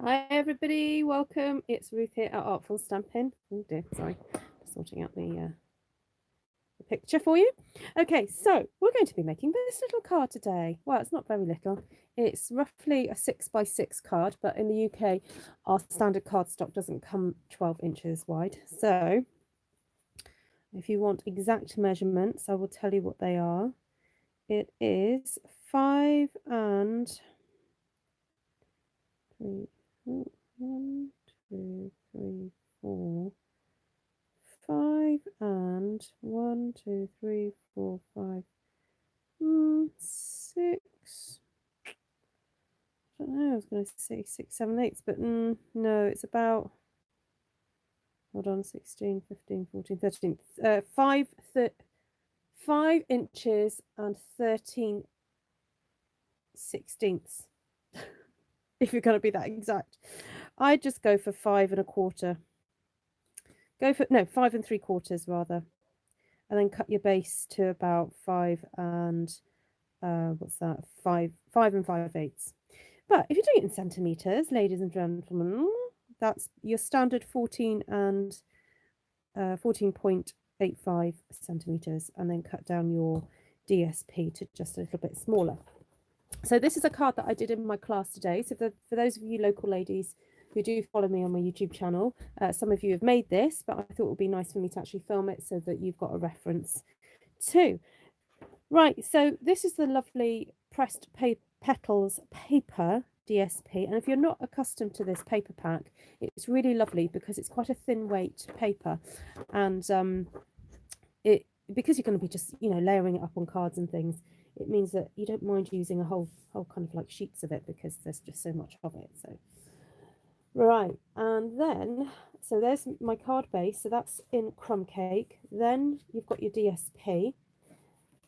Hi everybody, welcome. It's Ruth here at Artful Stampin. Oh dear, sorry, just sorting out the picture for you. Okay, so we're going to be making this little card today. Well, it's not very little. It's roughly a 6x6 card, but in the UK, our standard cardstock doesn't come 12 inches wide. So if you want exact measurements, I will tell you what they are. It is 5 and 3, 1, 2, 3, 4, 5 and 1, 2, 3, 4, 5, 6. I don't know, I was going to say 6, 7, 8, but no, it's about, hold on, 16, 15, 14, 13, 5 inches and 13 sixteenths, if you're going to be that exact. I'd just go for 5 1/4. Go for, no, 5 3/4 rather. And then cut your base to about 5 and, what's that, 5 and 5/8. But if you're doing it in centimetres, ladies and gentlemen, that's your standard 14 and 14.85 centimetres, and then cut down your DSP to just a little bit smaller. So this is a card that I did in my class today. So for those of you local ladies who do follow me on my YouTube channel, some of you have made this, but I thought it would be nice for me to actually film it so that you've got a reference too. Right, so this is the lovely pressed petals paper DSP, and if you're not accustomed to this paper pack, it's really lovely because it's quite a thin weight paper, and because you're going to be just layering it up on cards and things, it means that you don't mind using a whole kind of like sheets of it because there's just so much of it. So right, and then so there's my card base, so that's in crumb cake. Then you've got your DSP.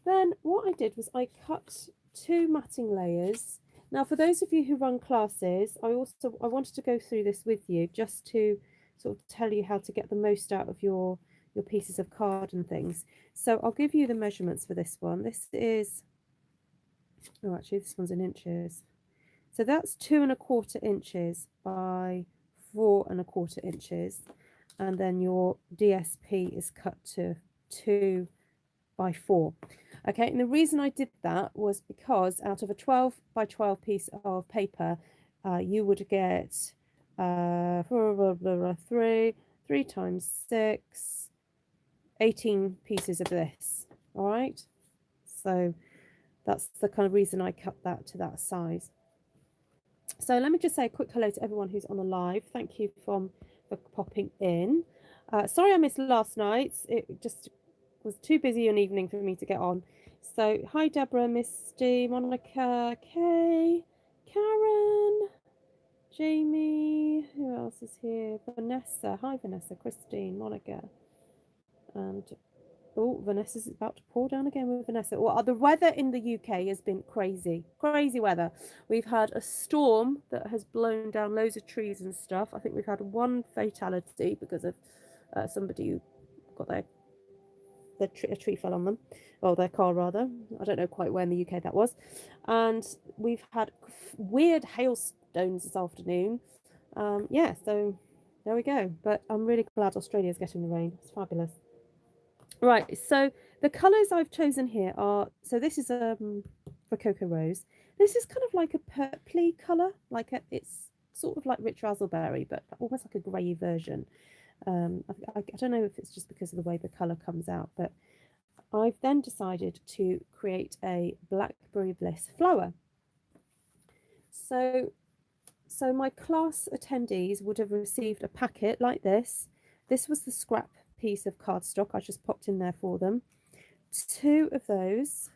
Then what I did was I cut 2 matting layers. Now, for those of you who run classes, I wanted to go through this with you just to sort of tell you how to get the most out of your pieces of card and things. So I'll give you the measurements for this one. This is, oh, actually, this one's in inches. So that's 2 1/4 inches by 4 1/4 inches. And then your DSP is cut to 2 by 4. Okay, and the reason I did that was because out of a 12 by 12 piece of paper, you would get 3 times 6, 18 pieces of this. All right, so that's the kind of reason I cut that to that size. So let me just say a quick hello to everyone who's on the live. Thank you for popping in. Sorry I missed last night. It just was too busy an evening for me to get on. So hi Deborah, Misty, Monica, Kay, Karen, Jamie, who else is here? Vanessa, hi Vanessa, Christine, Monica, and oh, Vanessa's about to pour down again with Vanessa. Well, the weather in the UK has been crazy weather. We've had a storm that has blown down loads of trees and stuff. I think we've had 1 fatality because of somebody who got a tree fell on them, or their car rather. I don't know quite where in the UK that was. And we've had weird hailstones this afternoon. Yeah, so there we go. But I'm really glad Australia's getting the rain. It's fabulous. Right, so the colours I've chosen here are, so this is Rococo Rose. This is kind of like a purpley colour, it's sort of like Rich Razzleberry, but almost like a grey version. I don't know if it's just because of the way the colour comes out, but I've then decided to create a Blackberry Bliss flower. So my class attendees would have received a packet like this. This was the scrap piece of cardstock I just popped in there for them. 2 of those,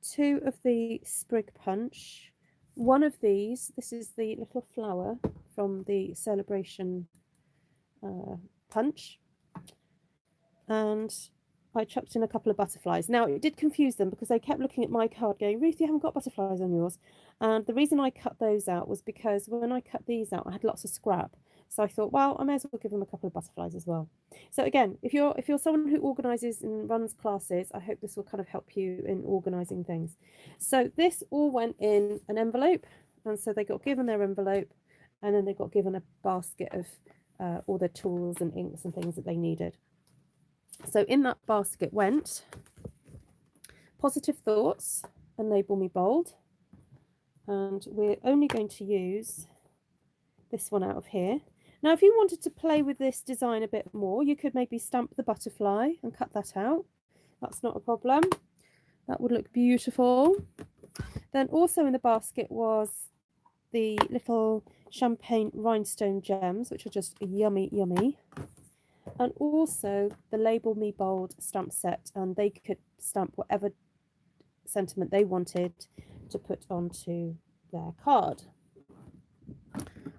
2 of the sprig punch, 1 of these. This is the little flower from the celebration punch, and I chucked in a couple of butterflies. Now it did confuse them because they kept looking at my card going, Ruth, you haven't got butterflies on yours. And the reason I cut those out was because when I cut these out I had lots of scrap, so I thought, well, I may as well give them a couple of butterflies as well. So again, if you're someone who organizes and runs classes, I hope this will kind of help you in organizing things. So this all went in an envelope, and so they got given their envelope, and then they got given a basket of all the tools and inks and things that they needed. So in that basket went positive thoughts and label me bold, and we're only going to use this one out of here. Now, if you wanted to play with this design a bit more, you could maybe stamp the butterfly and cut that out. That's not a problem. That would look beautiful. Then also in the basket was the little champagne rhinestone gems, which are just yummy, yummy. And also the Label Me Bold stamp set, and they could stamp whatever sentiment they wanted to put onto their card.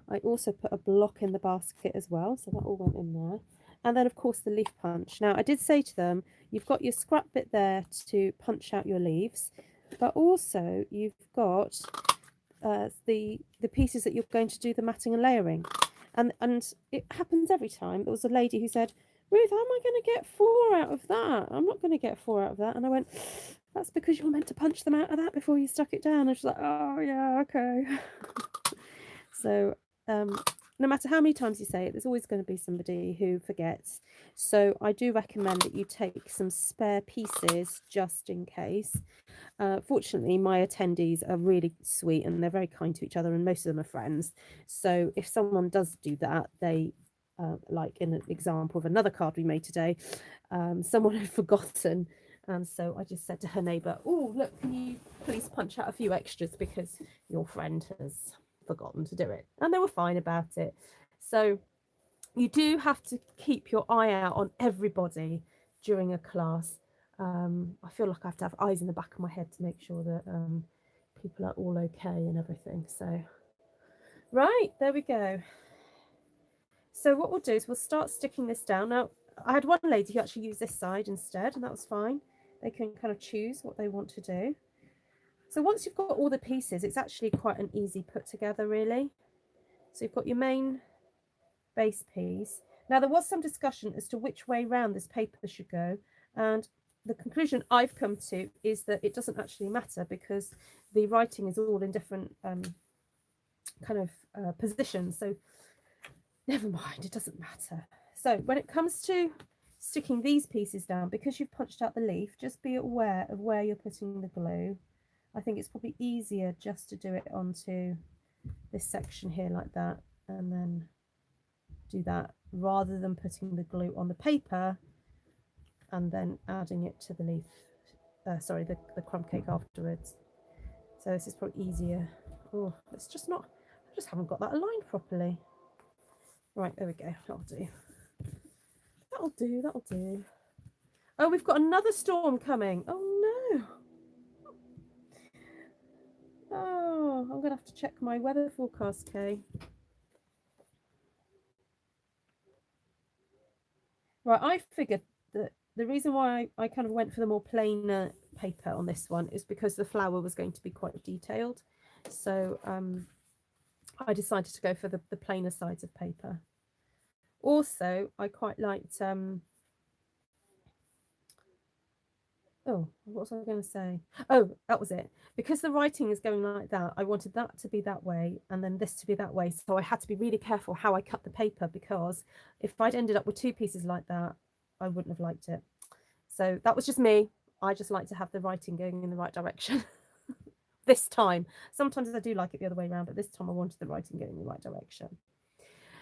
I also put a block in the basket as well, so that all went in there. And then, of course, the leaf punch. Now, I did say to them, you've got your scrap bit there to punch out your leaves, but also you've got the pieces that you're going to do the matting and layering. And it happens every time. There was a lady who said, Ruth, how am I going to get 4 out of that? I'm not going to get 4 out of that. And I went, that's because you're meant to punch them out of that before you stuck it down. And she's like, oh, yeah, okay. So no matter how many times you say it, there's always going to be somebody who forgets. So I do recommend that you take some spare pieces just in case. Fortunately, my attendees are really sweet and they're very kind to each other, and most of them are friends. So if someone does do that, they, like in an example of another card we made today, someone had forgotten. And so I just said to her neighbour, oh, look, can you please punch out a few extras because your friend has forgotten to do it. And they were fine about it. So you do have to keep your eye out on everybody during a class. I feel like I have to have eyes in the back of my head to make sure that people are all okay and everything. So, right, there we go. So what we'll do is we'll start sticking this down. Now, I had one lady who actually used this side instead, and that was fine. They can kind of choose what they want to do. So once you've got all the pieces, it's actually quite an easy put together, really. So you've got your main base piece. Now, there was some discussion as to which way round this paper should go, and the conclusion I've come to is that it doesn't actually matter because the writing is all in different kind of positions. So never mind, it doesn't matter. So when it comes to sticking these pieces down, because you've punched out the leaf, just be aware of where you're putting the glue. I think it's probably easier just to do it onto this section here like that, and then do that rather than putting the glue on the paper and then adding it to the leaf, sorry, the crumb cake afterwards. So this is probably easier. Oh, it's just not, I just haven't got that aligned properly. Right, there we go, that'll do. That'll do, that'll do. Oh, we've got another storm coming. Oh no. Oh, I'm going to have to check my weather forecast, Kay. Right, I figured that the reason why I kind of went for the more plainer paper on this one is because the flower was going to be quite detailed. So I decided to go for the plainer sides of paper. Also, I quite liked... oh, what was I going to say? Oh, that was it. Because the writing is going like that, I wanted that to be that way and then this to be that way. So I had to be really careful how I cut the paper, because if I'd ended up with 2 pieces like that, I wouldn't have liked it. So that was just me. I just like to have the writing going in the right direction. This time. Sometimes I do like it the other way around, but this time I wanted the writing going in the right direction.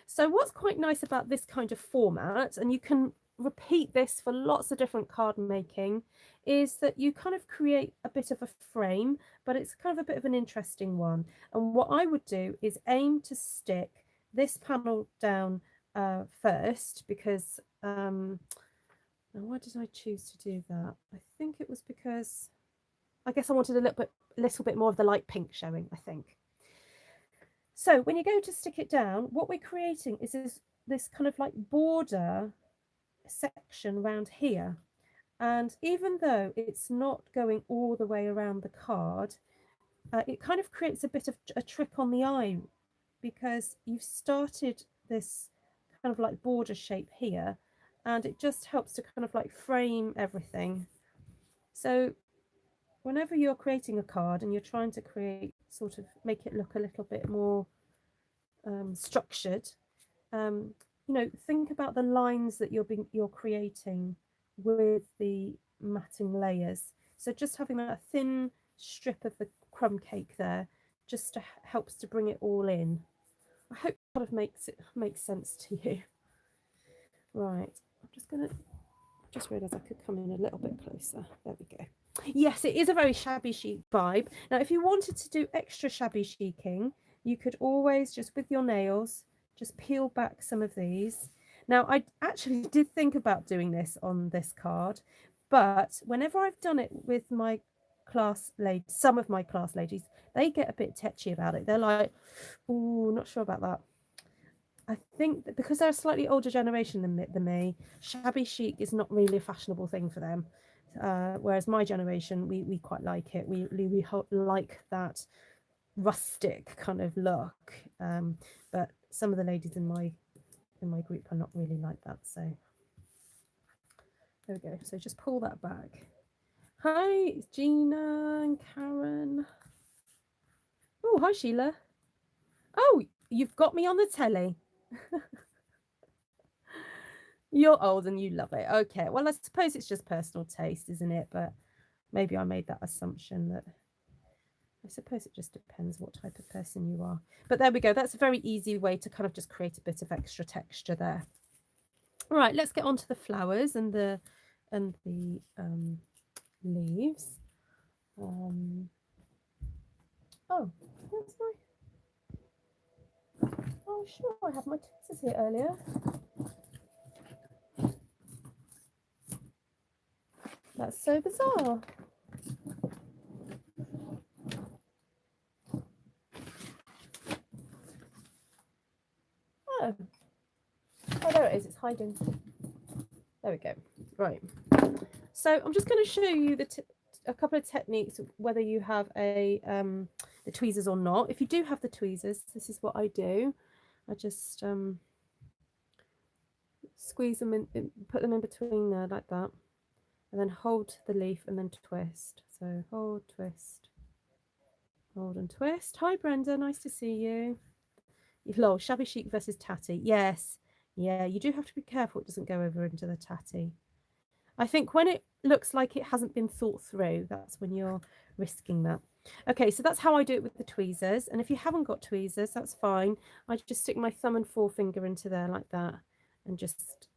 So what's quite nice about this kind of format, and you can repeat this for lots of different card making, is that you kind of create a bit of a frame, but it's kind of a bit of an interesting one. And what I would do is aim to stick this panel down first, because now why did I choose to do that? I think it was because I guess I wanted a little bit more of the light pink showing, I think. So when you go to stick it down, what we're creating is this kind of like border section around here. And even though it's not going all the way around the card, it kind of creates a bit of a trick on the eye, because you've started this kind of like border shape here, and it just helps to kind of like frame everything. So whenever you're creating a card and you're trying to create, sort of make it look a little bit more structured, you know, think about the lines that you're creating with the matting layers. So just having that thin strip of the crumb cake there just helps to bring it all in. I hope that kind of makes sense to you. Right, I'm just gonna just realised I could come in a little bit closer. There we go. Yes, it is a very shabby chic vibe. Now, if you wanted to do extra shabby chiking, you could always just with your nails just peel back some of these. Now, I actually did think about doing this on this card, but whenever I've done it with my class ladies, some of my class ladies, they get a bit tetchy about it. They're like, oh, not sure about that. I think that because they're a slightly older generation than me, shabby chic is not really a fashionable thing for them. Whereas my generation, we quite like it. We like that rustic kind of look. But some of the ladies in my group are not really like that. So there we go. So just pull that back. Hi, Gina and Karen. Oh, hi, Sheila. Oh, you've got me on the telly. You're old and you love it. Okay, well, I suppose it's just personal taste, isn't it? But maybe I made that assumption that I suppose it just depends what type of person you are. But there we go. That's a very easy way to kind of just create a bit of extra texture there. All right, let's get on to the flowers and the leaves. Oh, where's my... Oh, sure, I had my tweezers here earlier. That's so bizarre. Oh, there it is. It's hiding. There we go. Right. So I'm just going to show you a couple of techniques, whether you have the tweezers or not. If you do have the tweezers, this is what I do. I just squeeze them in, put them in between there like that, and then hold the leaf and then twist. So hold, twist, hold and twist. Hi Brenda, nice to see you. Lol, shabby chic versus tatty. Yes, yeah, you do have to be careful it doesn't go over into the tatty. I think when it looks like it hasn't been thought through, that's when you're risking that. Okay, so that's how I do it with the tweezers. And if you haven't got tweezers, that's fine. I just stick my thumb and forefinger into there like that and just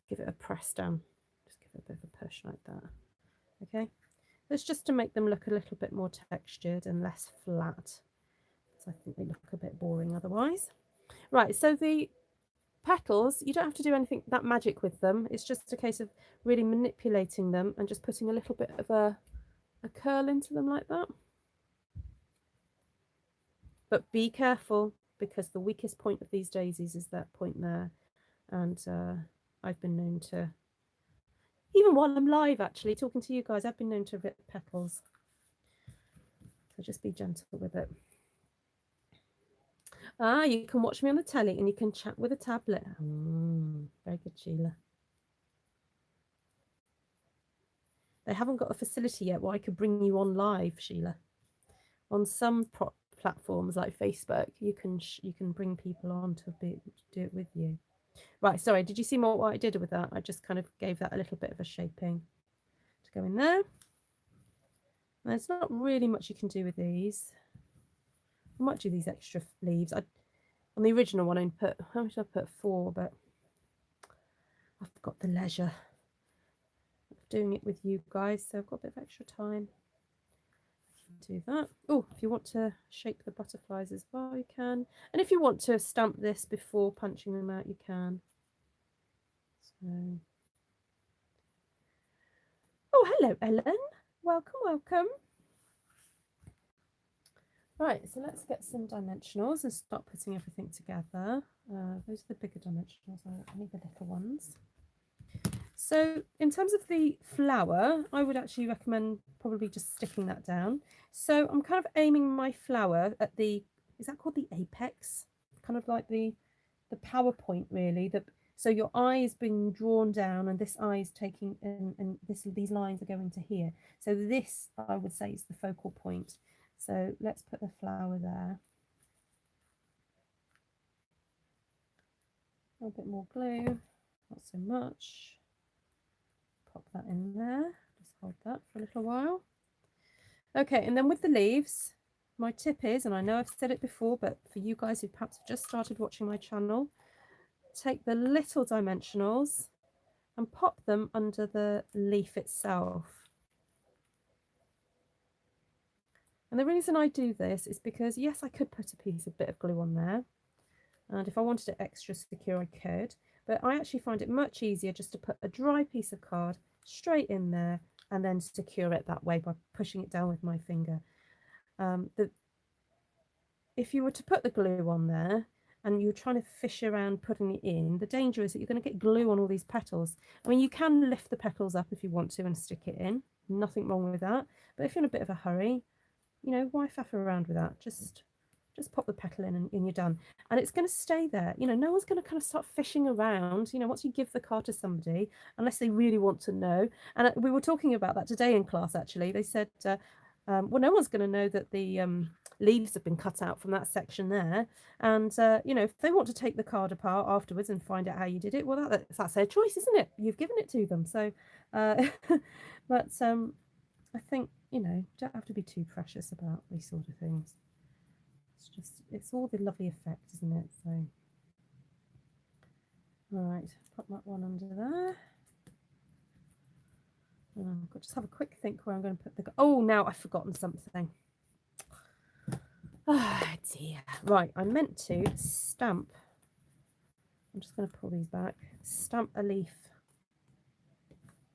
give it a press down. Just give it a bit of a push like that. Okay, that's just to make them look a little bit more textured and less flat. So I think they look a bit boring otherwise. Right, so the petals, you don't have to do anything that magic with them. It's just a case of really manipulating them and just putting a little bit of a curl into them like that. But be careful, because the weakest point of these daisies is that point there. And I've been known to, even while I'm live actually talking to you guys, I've been known to rip petals. So just be gentle with it. Ah, you can watch me on the telly and you can chat with a tablet. Very good, Sheila. They haven't got a facility yet where I could bring you on live, Sheila. On some platforms like Facebook, you can bring people on to do it with you. Right, sorry, did you see what I did with that? I just kind of gave that a little bit of a shaping to go in there. And there's not really much you can do with these. I might do these extra leaves. On the original one, I put, how much did I put? 4, but I've got the leisure of doing it with you guys, so I've got a bit of extra time. Do that. Oh, if you want to shape the butterflies as well, you can. And if you want to stamp this before punching them out, you can. So, oh, hello, Ellen. Welcome, welcome. Right, so let's get some dimensionals and start putting everything together. Those are the bigger dimensionals. I need the little ones. So in terms of the flower, I would actually recommend probably just sticking that down. So I'm kind of aiming my flower at the, is that called the apex? Kind of like the power point, really. So your eye is being drawn down and this eye is taking, and these lines are going to here. So this, I would say, is the focal point. So let's put the flower there. A little bit more glue, not so much. Pop that in there, just hold that for a little while. Okay, and then with the leaves, my tip is, and I know I've said it before, but for you guys who perhaps have just started watching my channel, take the little dimensionals and pop them under the leaf itself. And the reason I do this is because, yes, I could put a bit of glue on there, and if I wanted it extra secure, I could, but I actually find it much easier just to put a dry piece of card straight in there and then secure it that way by pushing it down with my finger. If you were to put the glue on there and you're trying to fish around putting it in, the danger is that you're going to get glue on all these petals. I mean, you can lift the petals up if you want to and stick it in. Nothing wrong with that. But if you're in a bit of a hurry, you know, why faff around with that? Just pop the petal in and you're done. And it's going to stay there. You know, no one's going to kind of start fishing around, you know, once you give the card to somebody, unless they really want to know. And we were talking about that today in class, actually. They said, well, no one's going to know that the leaves have been cut out from that section there. And, you know, if they want to take the card apart afterwards and find out how you did it, well, that's their choice, isn't it? You've given it to them. So, but I think, you know, don't have to be too precious about these sort of things. It's all the lovely effect, isn't it? So, all right, pop that one under there. I'll just have a quick think where I'm going to put the... Oh, now I've forgotten something. Oh, dear. Right, I meant to stamp. I'm just going to pull these back. Stamp a leaf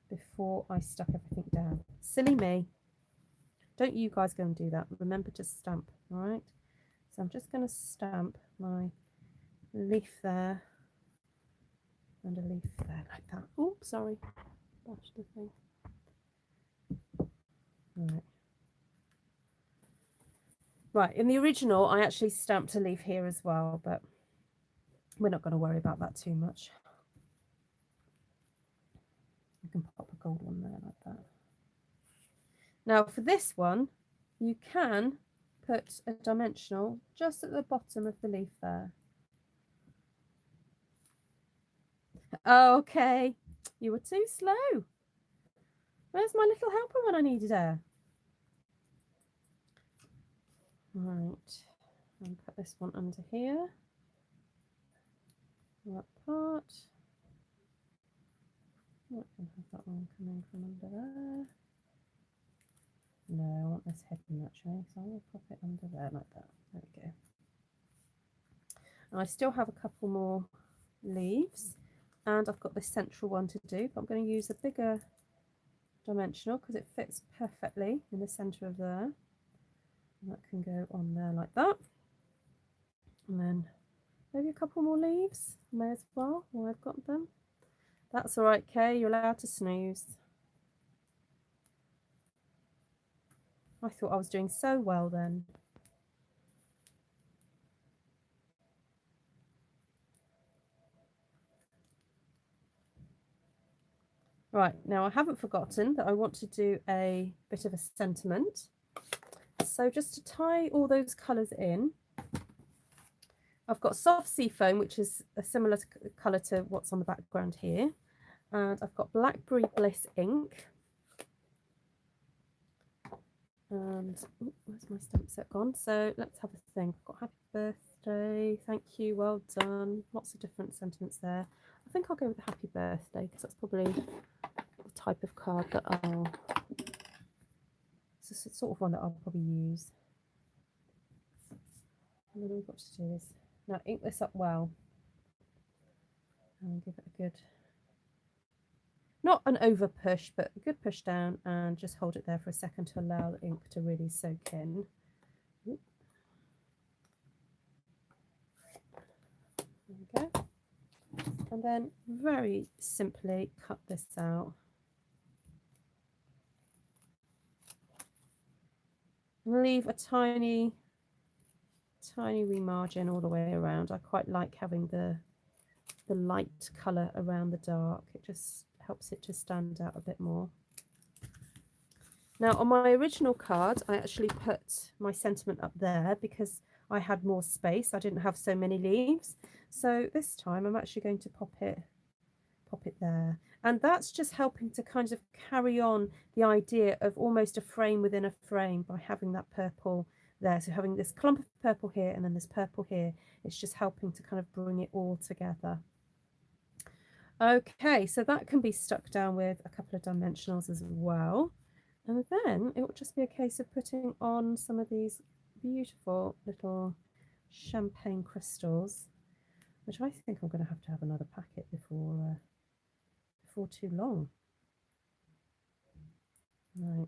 before I stuck everything down. Silly me. Don't you guys go and do that. Remember to stamp, all right? So I'm just going to stamp my leaf there and a leaf there like that. Oh, sorry. Bashed the thing. Right. Right, in the original, I actually stamped a leaf here as well, but we're not going to worry about that too much. You can pop a gold one there like that. Now, for this one, you can put a dimensional just at the bottom of the leaf there. Okay, you were too slow. Where's my little helper when I needed her? Right, and put this one under here. That part. I can have that one coming from under there. No, I want this hidden actually, so I'll pop it under there like that. There we go. And I still have a couple more leaves, and I've got this central one to do, but I'm going to use a bigger dimensional because it fits perfectly in the center of there. And that can go on there like that. And then maybe a couple more leaves, may as well, while I've got them. That's all right, Kay, you're allowed to snooze. I thought I was doing so well then. Right, now I haven't forgotten that I want to do a bit of a sentiment. So just to tie all those colours in, I've got soft sea foam, which is a similar colour to what's on the background here. And I've got Blackberry Bliss ink. And ooh, where's my stamp set gone? So let's have a think. I've got happy birthday, thank you, well done. Lots of different sentiments there. I think I'll go with the happy birthday because that's probably the type of card that I'll... It's the sort of one that I'll probably use. And then all we've got to do is now ink this up well and give it a good, not an over push, but a good push down, and just hold it there for a second to allow the ink to really soak in. There we go. And then very simply cut this out. Leave a tiny wee margin all the way around. I quite like having the light colour around the dark. It just helps it to stand out a bit more. Now on my original card, I actually put my sentiment up there because I had more space. I didn't have so many leaves. So this time I'm actually going to pop it there. And that's just helping to kind of carry on the idea of almost a frame within a frame by having that purple there. So having this clump of purple here and then this purple here, it's just helping to kind of bring it all together. Okay, so that can be stuck down with a couple of dimensionals as well. And then it will just be a case of putting on some of these beautiful little champagne crystals, which I think I'm going to have another packet before too long. Right,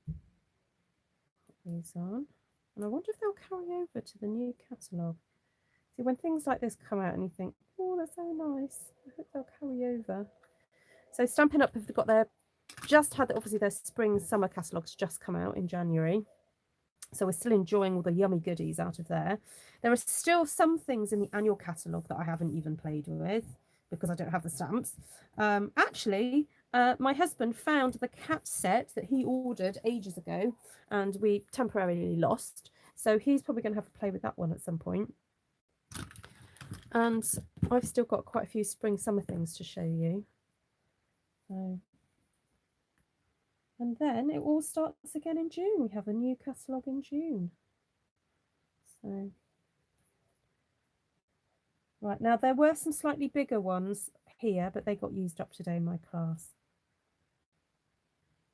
put these on. And I wonder if they'll carry over to the new catalogue. See, when things like this come out and you think, oh, they're so nice, I hope they'll carry over. So Stampin' Up! Have got their, just had, obviously their spring summer catalogues just come out in January. So we're still enjoying all the yummy goodies out of there. There are still some things in the annual catalogue that I haven't even played with because I don't have the stamps. Actually, my husband found the cat set that he ordered ages ago and we temporarily lost. So he's probably going to have to play with that one at some point. And I've still got quite a few spring summer things to show you. So, and then it all starts again in June. We have a new catalogue in June. So, right, now there were some slightly bigger ones here, but they got used up today in my class.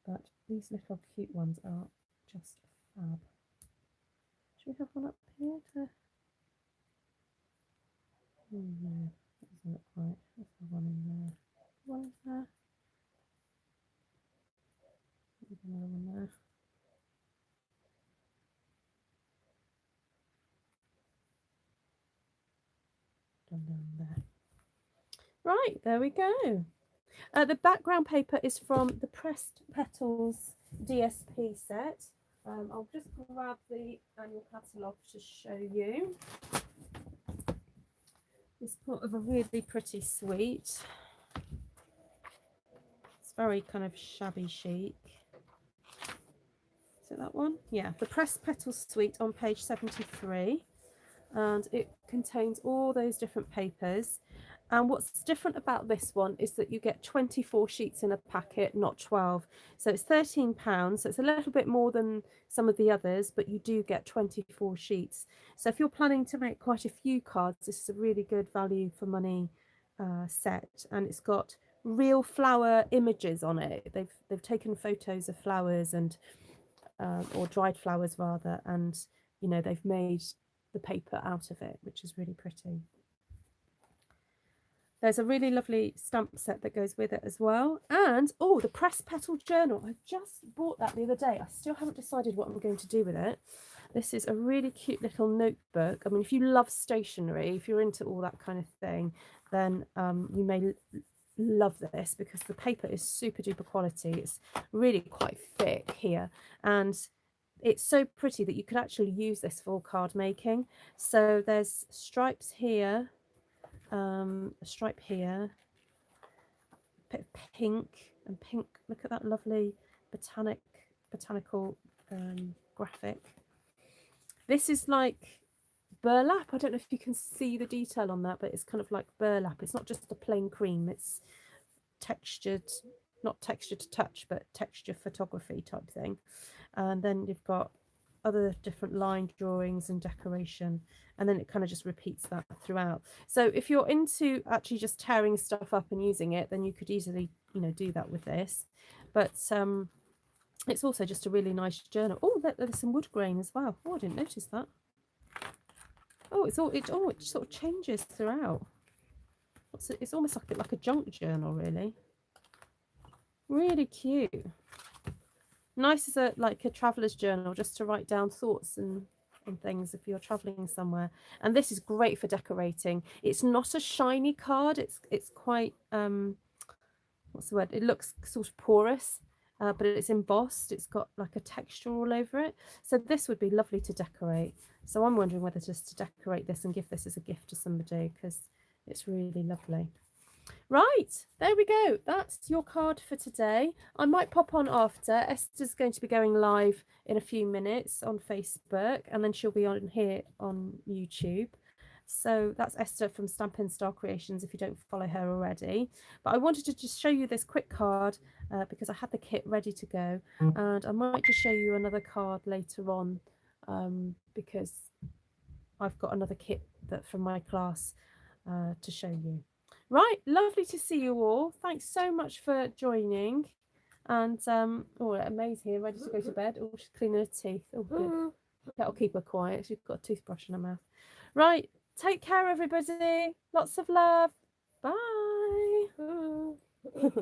But these little cute ones are just fab. Should we have one up here to... no, that doesn't look right. Let's have one in there. One in there. Another one there. Down there. Right, there we go. The background paper is from the Pressed Petals DSP set. I'll just grab the annual catalogue to show you. It's part of a really pretty suite. It's very kind of shabby chic. Is it that one? Yeah, the Pressed Petals suite on page 73. And it contains all those different papers. And what's different about this one is that you get 24 sheets in a packet, not 12. So it's £13. So it's a little bit more than some of the others, but you do get 24 sheets. So if you're planning to make quite a few cards, this is a really good value for money set. And it's got real flower images on it. They've taken photos of flowers and or dried flowers rather, and you know, they've made the paper out of it, which is really pretty. There's a really lovely stamp set that goes with it as well. And, oh, the Pressed Petal Journal. I just bought that the other day. I still haven't decided what I'm going to do with it. This is a really cute little notebook. I mean, if you love stationery, if you're into all that kind of thing, then you may love this because the paper is super duper quality. It's really quite thick here. And it's so pretty that you could actually use this for card making. So there's stripes here. A stripe here, a bit of pink and pink. Look at that lovely botanical graphic. This is like burlap. I don't know if you can see the detail on that, but it's kind of like burlap. It's not just a plain cream. It's textured, not texture to touch, but texture photography type thing. And then you've got other different line drawings and decoration, and then it kind of just repeats that throughout. So if you're into actually just tearing stuff up and using it, then you could easily, you know, do that with this. But it's also just a really nice journal. Oh, there's some wood grain as well. Oh, I didn't notice that. Oh, it sort of changes throughout. It's almost like a bit like a junk journal, really. Really cute. Nice as like a traveler's journal, just to write down thoughts and things if you're traveling somewhere. And this is great for decorating. It's not a shiny card. It's quite what's the word? It looks sort of porous, but it's embossed. It's got like a texture all over it. So this would be lovely to decorate. So I'm wondering whether just to decorate this and give this as a gift to somebody because it's really lovely. Right, there we go. That's your card for today. I might pop on after. Esther's going to be going live in a few minutes on Facebook, and then she'll be on here on YouTube. So that's Esther from Stampin' Star Creations, if you don't follow her already. But I wanted to just show you this quick card because I had the kit ready to go, and I might just show you another card later on because I've got another kit that from my class to show you. Right, lovely to see you all. Thanks so much for joining. And oh, May's here, ready to go to bed. Oh, she's cleaning her teeth. Oh, good. That'll keep her quiet. She's got a toothbrush in her mouth. Right, take care, everybody. Lots of love. Bye.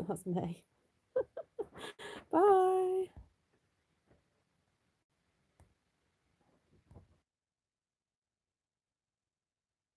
That's May.